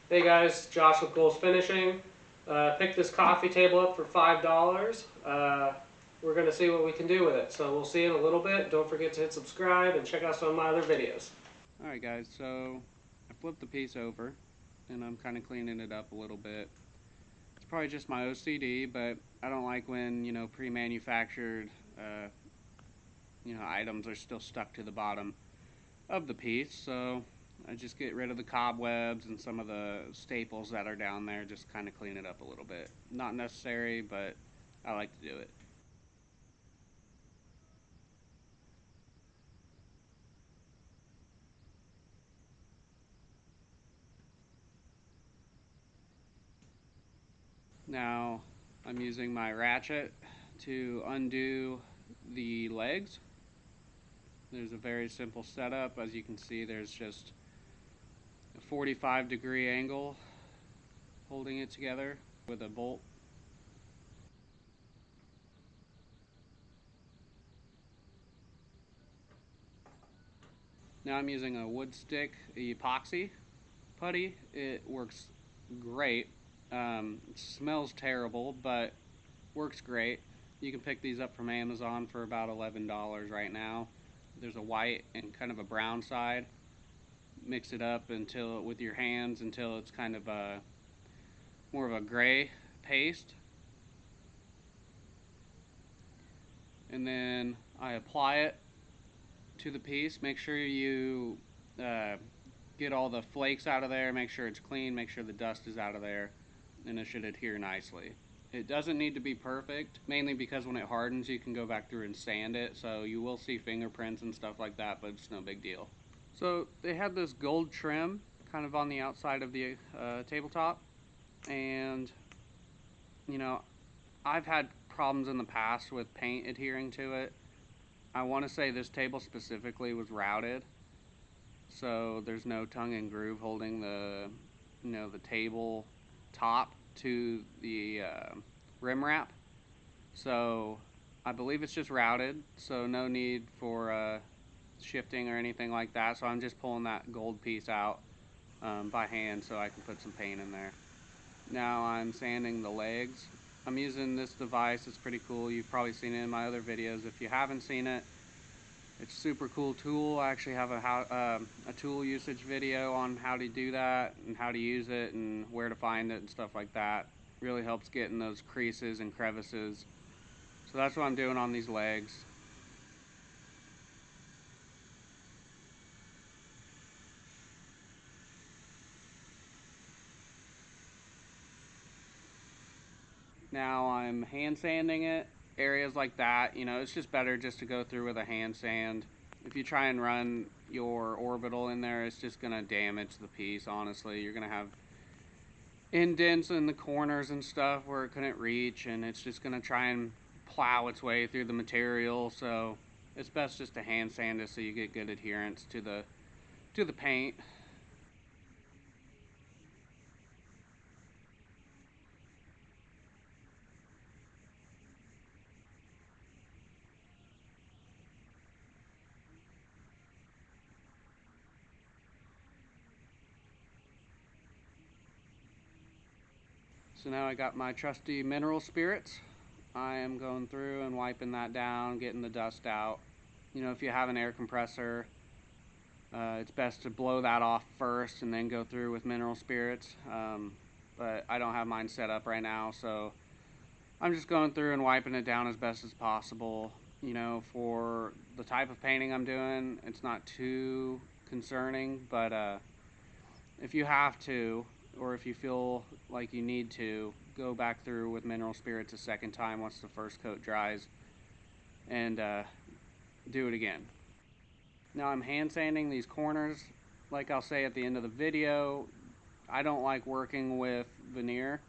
Hey guys, Josh with Finishing. Picked this coffee table up for $5. We're going to see what we can do with it. So we'll see in a little bit. Don't forget to hit subscribe and check out some of my other videos. Alright guys, so I flipped the piece over and I'm kind of cleaning it up a little bit. It's probably just my OCD, but I don't like when, pre-manufactured, items are still stuck to the bottom of the piece. So I just get rid of the cobwebs and some of the staples that are down there, just kind of clean it up a little bit. Not necessary, but I like to do it. Now I'm using my ratchet to undo the legs. There's a very simple setup. As you can see, there's just a 45-degree angle holding it together with a bolt. Now I'm using a wood stick epoxy putty. It works great. It smells terrible, but works great. You can pick these up from Amazon for about $11 right now. There's a white and kind of a brown side. Mix it up until with your hands until it's kind of a more of a gray paste. And then I apply it to the piece. Make sure you get all the flakes out of there, make sure it's clean, make sure the dust is out of there, and it should adhere nicely. It doesn't need to be perfect, mainly because when it hardens you can go back through and sand it, so you will see fingerprints and stuff like that, but it's no big deal. So they had this gold trim kind of on the outside of the tabletop, and you know, I've had problems in the past with paint adhering to it. I want to say this table specifically was routed, so there's no tongue and groove holding the table top to the rim wrap. So I believe it's just routed, so no need for shifting or anything like that. So I'm just pulling that gold piece out by hand so I can put some paint in there. Now I'm sanding the legs. I'm using this device. It's pretty cool. You've probably seen it in my other videos. If you haven't seen it, it's a super cool tool. I actually have a tool usage video on how to do that and how to use it and where to find it and stuff like that. Really helps get in those creases and crevices. So that's what I'm doing on these legs. Now I'm hand sanding it. Areas like that, it's just better just to go through with a hand sand. If you try and run your orbital in there, it's just going to damage the piece, honestly. You're going to have indents in the corners and stuff where it couldn't reach, and it's just going to try and plow its way through the material. So it's best just to hand sand it so you get good adherence to the paint. So now I got my trusty mineral spirits. I am going through and wiping that down, getting the dust out. If you have an air compressor, it's best to blow that off first and then go through with mineral spirits. But I don't have mine set up right now, so I'm just going through and wiping it down as best as possible. For the type of painting I'm doing, it's not too concerning, but if you have to, or if you feel like you need to, go back through with mineral spirits a second time once the first coat dries and do it again. Now I'm hand sanding these corners. Like I'll say at the end of the video, I don't like working with veneer.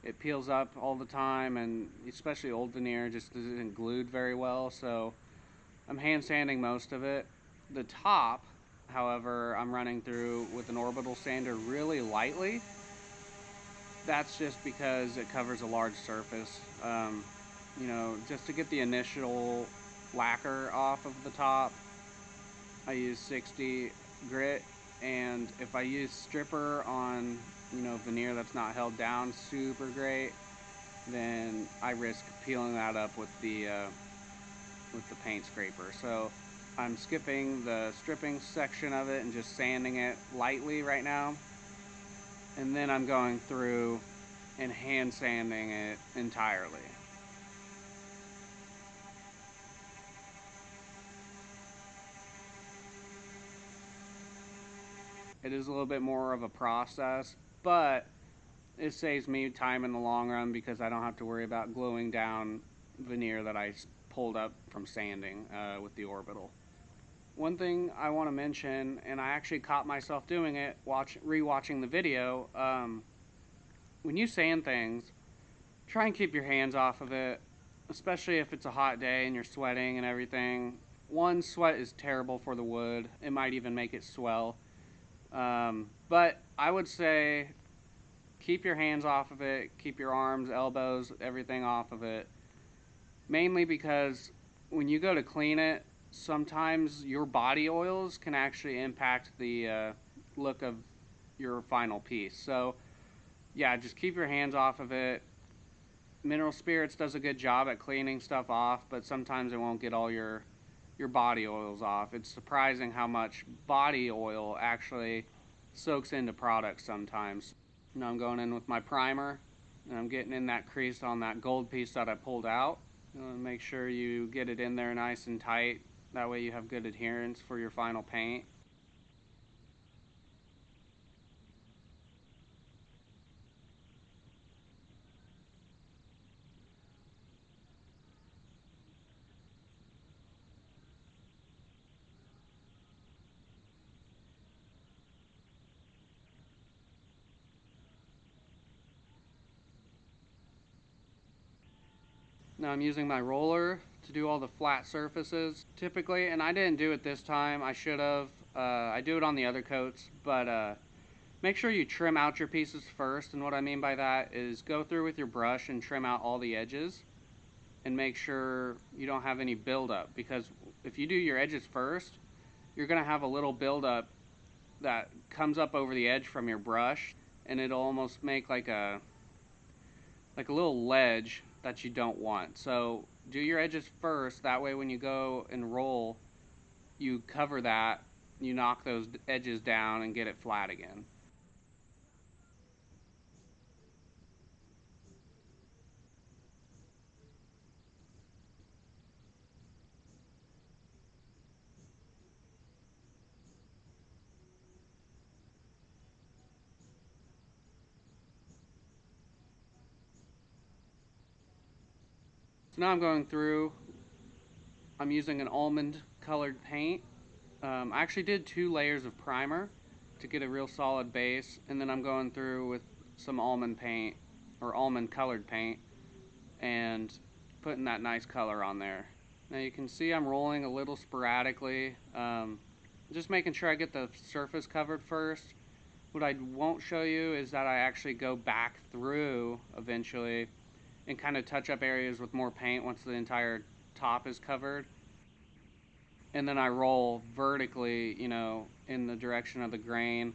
It peels up all the time, and especially old veneer just isn't glued very well, so I'm hand sanding most of it. The top, however, I'm running through with an orbital sander really lightly. That's just because it covers a large surface. Just to get the initial lacquer off of the top, I use 60 grit, and if I use stripper on veneer that's not held down super great, then I risk peeling that up with the paint scraper. So I'm skipping the stripping section of it and just sanding it lightly right now. And then I'm going through and hand sanding it entirely. It is a little bit more of a process, but it saves me time in the long run because I don't have to worry about gluing down veneer that I pulled up from sanding with the orbital. One thing I want to mention, and I actually caught myself doing it rewatching the video, when you sand things, try and keep your hands off of it, especially if it's a hot day and you're sweating and everything. One, sweat is terrible for the wood. It might even make it swell. But I would say keep your hands off of it, keep your arms, elbows, everything off of it. Mainly because when you go to clean it, sometimes your body oils can actually impact the look of your final piece. So yeah, just keep your hands off of it. Mineral Spirits does a good job at cleaning stuff off, but sometimes it won't get all your body oils off. It's surprising how much body oil actually soaks into products sometimes. Now I'm going in with my primer, and I'm getting in that crease on that gold piece that I pulled out. Make sure you get it in there nice and tight. That way you have good adherence for your final paint. Now I'm using my roller to do all the flat surfaces typically, and I didn't do it this time. I should have. I do it on the other coats, but make sure you trim out your pieces first. And what I mean by that is go through with your brush and trim out all the edges and make sure you don't have any buildup, because if you do your edges first, you're going to have a little buildup that comes up over the edge from your brush, and it'll almost make like a little ledge that you don't want. So do your edges first, that way when you go and roll, you cover that, you knock those edges down and get it flat again. So now I'm going through, I'm using an almond colored paint. I actually did 2 layers of primer to get a real solid base, and then I'm going through with some almond paint, or almond colored paint, and putting that nice color on there. Now you can see I'm rolling a little sporadically, just making sure I get the surface covered first. What I won't show you is that I actually go back through eventually and kind of touch up areas with more paint once the entire top is covered. And then I roll vertically, in the direction of the grain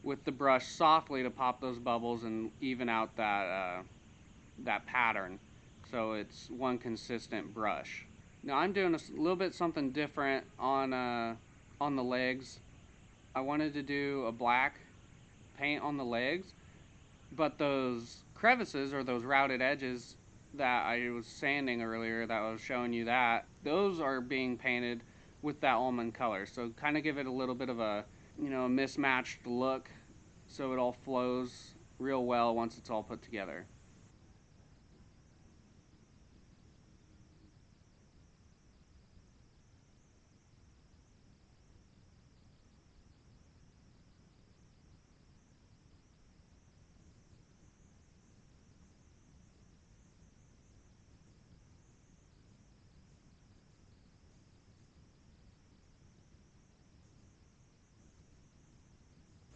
with the brush softly to pop those bubbles and even out that pattern, so it's one consistent brush. Now I'm doing a little bit something different on the legs. I wanted to do a black paint on the legs, but those crevices or those routed edges that I was sanding earlier, that I was showing you, that those are being painted with that almond color, so kind of give it a little bit of a a mismatched look, so it all flows real well once it's all put together.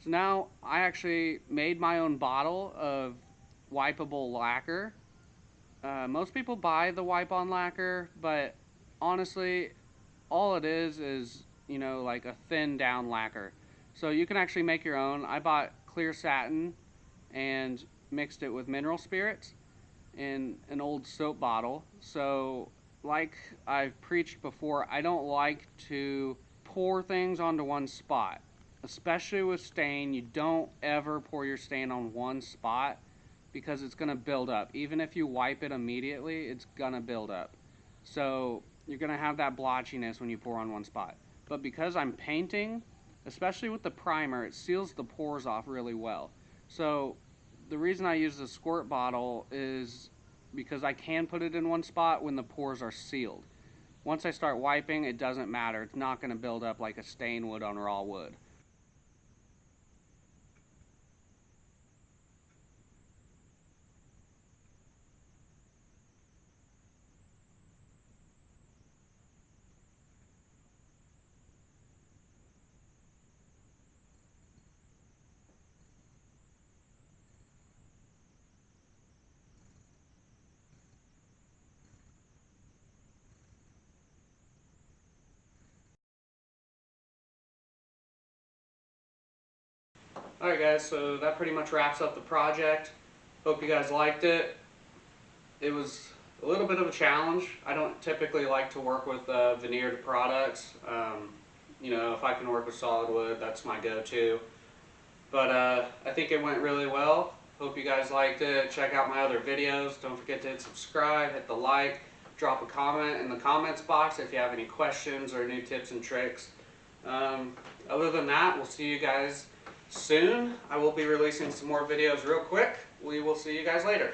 So now I actually made my own bottle of wipeable lacquer. Most people buy the wipe-on lacquer, but honestly, all it is like a thin down lacquer. So you can actually make your own. I bought clear satin, and mixed it with mineral spirits in an old soap bottle. So, like I've preached before, I don't like to pour things onto one spot. Especially with stain, you don't ever pour your stain on one spot because it's going to build up. Even if you wipe it immediately, it's going to build up. So you're going to have that blotchiness when you pour on one spot. But because I'm painting, especially with the primer, it seals the pores off really well. So the reason I use the squirt bottle is because I can put it in one spot when the pores are sealed. Once I start wiping, it doesn't matter. It's not going to build up like a stain would on raw wood. Alright guys, so that pretty much wraps up the project. Hope you guys liked it. It was a little bit of a challenge. I don't typically like to work with veneered products. You know, if I can work with solid wood, that's my go-to. But I think it went really well. Hope you guys liked it. Check out my other videos. Don't forget to hit subscribe, hit the like, drop a comment in the comments box if you have any questions or new tips and tricks. Other than that, we'll see you guys soon. I will be releasing some more videos real quick. We will see you guys later.